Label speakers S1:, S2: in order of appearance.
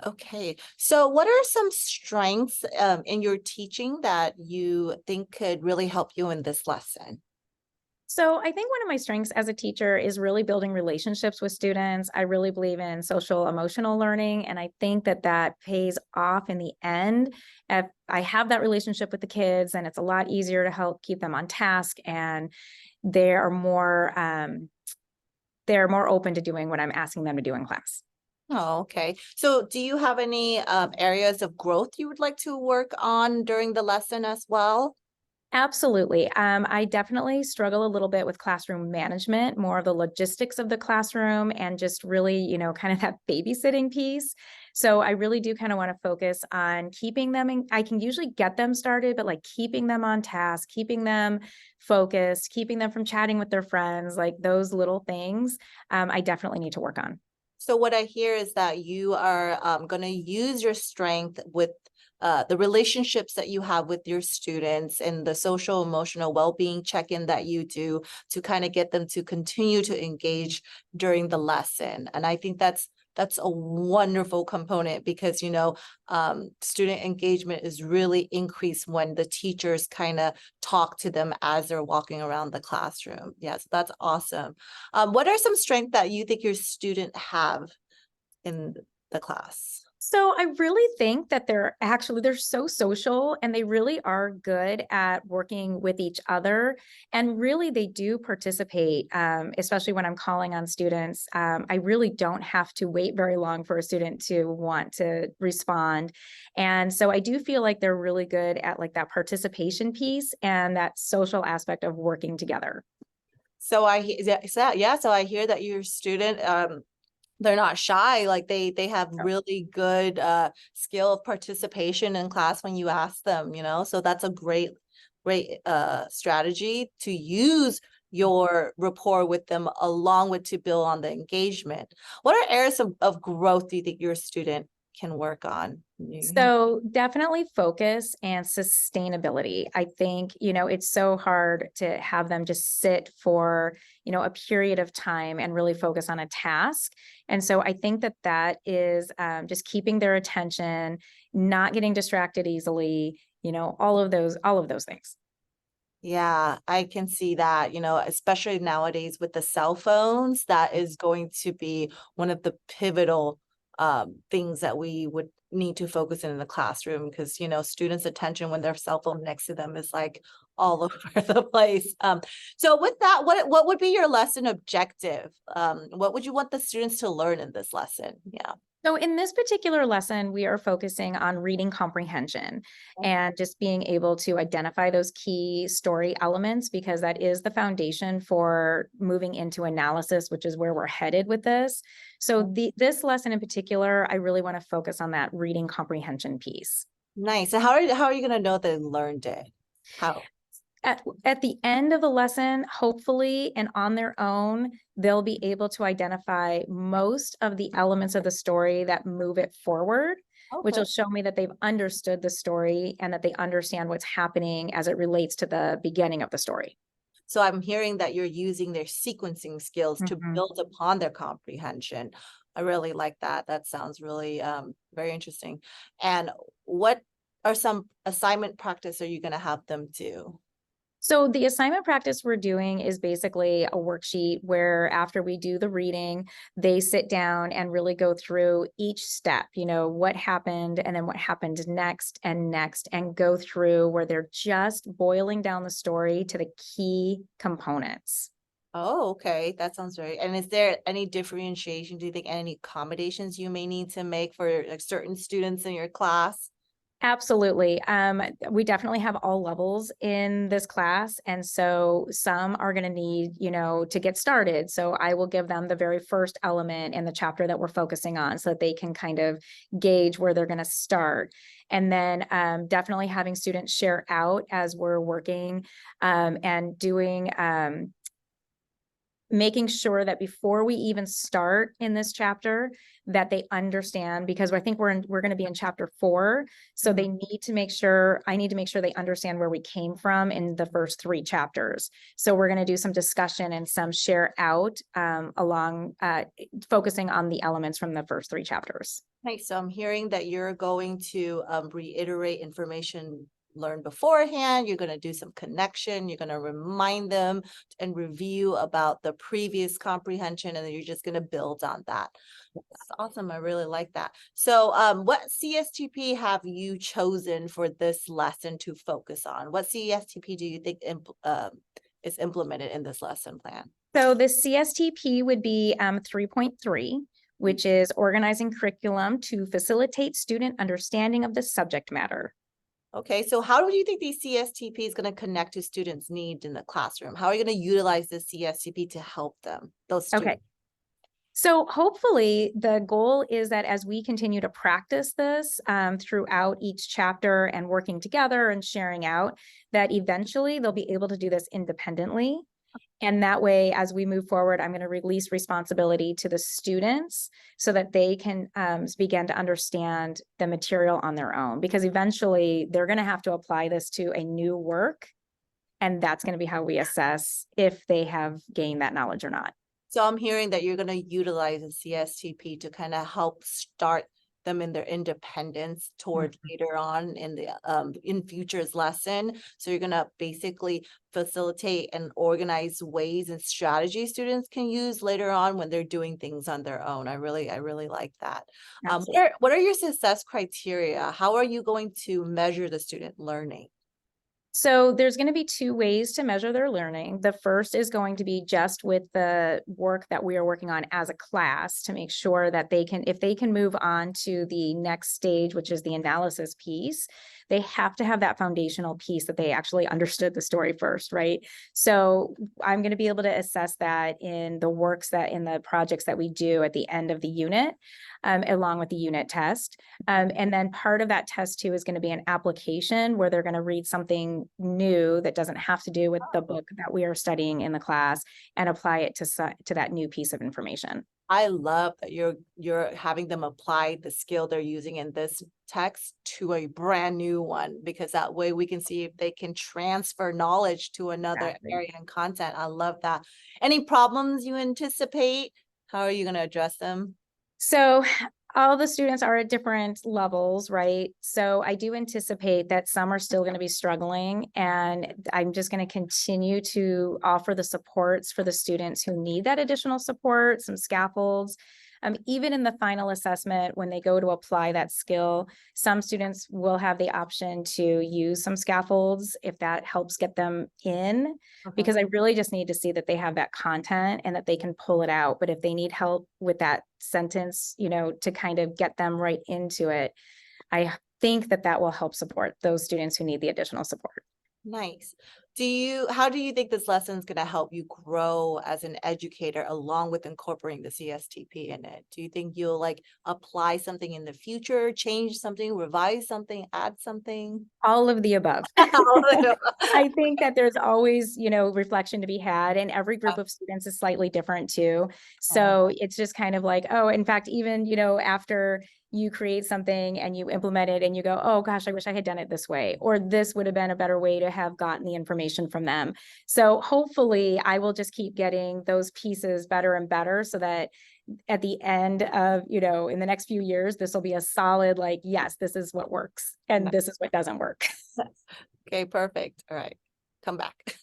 S1: Okay. So what are some strengths in your teaching that you think could really help you in this lesson?
S2: So I think one of my strengths as a teacher is really building relationships with students. I really believe in social emotional learning, and I think that that pays off in the end. If I have that relationship with the kids, and it's a lot easier to help keep them on task, and they are more they're more open to doing what I'm asking them to do in class.
S1: Oh, okay. So do you have any areas of growth you would like to work on during the lesson as well?
S2: Absolutely. I definitely struggle a little bit with classroom management, more of the logistics of the classroom and just really, kind of that babysitting piece. So I really do kind of want to focus on keeping them in, I can usually get them started, but like keeping them on task, keeping them focused, keeping them from chatting with their friends, like those little things, I definitely need to work on.
S1: So what I hear is that you are going to use your strength with the relationships that you have with your students and the social emotional well-being check-in that you do to kind of get them to continue to engage during the lesson. And I think that's a wonderful component because student engagement is really increased when the teachers kind of talk to them as they're walking around the classroom. Yes, that's awesome. What are some strengths that you think your student have in the class?
S2: So I really think that they're so social and they really are good at working with each other. And really they do participate, especially when I'm calling on students. I really don't have to wait very long for a student to want to respond. And so I do feel like they're really good at like that participation piece and that social aspect of working together.
S1: So so I hear that your student they're not shy, like they have really good skill of participation in class when you ask them, so that's a great strategy to use your rapport with them along with to build on the engagement. What are areas of growth do you think your student can work on?
S2: So definitely focus and sustainability. I think, it's so hard to have them just sit for, a period of time and really focus on a task. And so I think that that is just keeping their attention, not getting distracted easily, all of those things.
S1: Yeah, I can see that, especially nowadays with the cell phones, that is going to be one of the pivotal things that we would need to focus in the classroom because, students' attention when their cell phone next to them is like all over the place. So with that, what would be your lesson objective? What would you want the students to learn in this lesson? Yeah.
S2: So, in this particular lesson, we are focusing on reading comprehension and just being able to identify those key story elements because that is the foundation for moving into analysis, which is where we're headed with this. So, this lesson in particular, I really want to focus on that reading comprehension piece.
S1: Nice. So how are you going to know they learned it? How?
S2: At the end of the lesson, hopefully, and on their own, they'll be able to identify most of the elements of the story that move it forward, which
S1: Okay.
S2: will show me that they've understood the story and that they understand what's happening as it relates to the beginning of the story.
S1: So I'm hearing that you're using their sequencing skills to
S2: Mhm.
S1: build upon their comprehension. I really like that. That sounds really very interesting. And what are some assignment practice are you going to have them do?
S2: So the assignment practice we're doing is basically a worksheet where after we do the reading, they sit down and really go through each step, what happened and then what happened next and go through where they're just boiling down the story to the key components.
S1: Oh, okay. That sounds very. And is there any differentiation? Do you think any accommodations you may need to make for like certain students in your class?
S2: Absolutely. We definitely have all levels in this class. And so some are going to need, to get started. So I will give them the very first element in the chapter that we're focusing on so that they can kind of gauge where they're going to start. And then definitely having students share out as we're working and doing making sure that before we even start in this chapter, that they understand, because I think we're going to be in chapter 4. So they need to make sure, I need to make sure they understand where we came from in the first 3 chapters. So we're going to do some discussion and some share out focusing on the elements from the first 3 chapters.
S1: Nice. So I'm hearing that you're going to reiterate information learned beforehand. You're going to do some connection. You're going to remind them and review about the previous comprehension, and then you're just going to build on that. That's awesome. I really like that. So what CSTP have you chosen for this lesson to focus on? What CSTP do you think is implemented in this lesson plan?
S2: So the CSTP would be 3.3, which is organizing curriculum to facilitate student understanding of the subject matter.
S1: Okay, so how do you think the CSTP is going to connect to students' needs in the classroom? How are you going to utilize the CSTP to help them, those students?
S2: Okay. So hopefully the goal is that as we continue to practice this throughout each chapter and working together and sharing out, that eventually they'll be able to do this independently. And that way, as we move forward, I'm going to release responsibility to the students so that they can begin to understand the material on their own, because eventually they're going to have to apply this to a new work. And that's going to be how we assess if they have gained that knowledge or not.
S1: So I'm hearing that you're going to utilize the CSTP to kind of help start them in their independence toward later on in the in future's lesson. So you're going to basically facilitate and organize ways and strategies students can use later on when they're doing things on their own. I really like that. What are your success criteria? How are you going to measure the student learning?
S2: So there's going to be 2 ways to measure their learning. The first is going to be just with the work that we are working on as a class to make sure that they can, if they can move on to the next stage, which is the analysis piece, they have to have that foundational piece that they actually understood the story first, right? So I'm going to be able to assess that in the works that in the projects that we do at the end of the unit, along with the unit test. And then part of that test too is going to be an application where they're going to read something new that doesn't have to do with the book that we are studying in the class and apply it to that new piece of information.
S1: I love that you're having them apply the skill they're using in this text to a brand new one, because that way we can see if they can transfer knowledge to another area and content. I love that. Any problems you anticipate? How are you going to address them?
S2: So all the students are at different levels, right? So I do anticipate that some are still going to be struggling, and I'm just going to continue to offer the supports for the students who need that additional support, some scaffolds. Even in the final assessment, when they go to apply that skill, some students will have the option to use some scaffolds if that helps get them in, because I really just need to see that they have that content and that they can pull it out. But if they need help with that sentence, you know, to kind of get them right into it, I think that will help support those students who need the additional support.
S1: Nice. How do you think this lesson is going to help you grow as an educator along with incorporating the CSTP in it? Do you think you'll like apply something in the future, change something, revise something, add something?
S2: All of the above. I think that there's always, you know, reflection to be had, and every group of students is slightly different too. So it's just kind of like, oh, in fact, even, you know, after you create something and you implement it and you go, oh gosh, I wish I had done it this way, or this would have been a better way to have gotten the information from them. So hopefully I will just keep getting those pieces better and better so that at the end of, you know, in the next few years, this will be a solid, like, yes, this is what works and this is what doesn't work.
S1: Okay, perfect. All right, come back.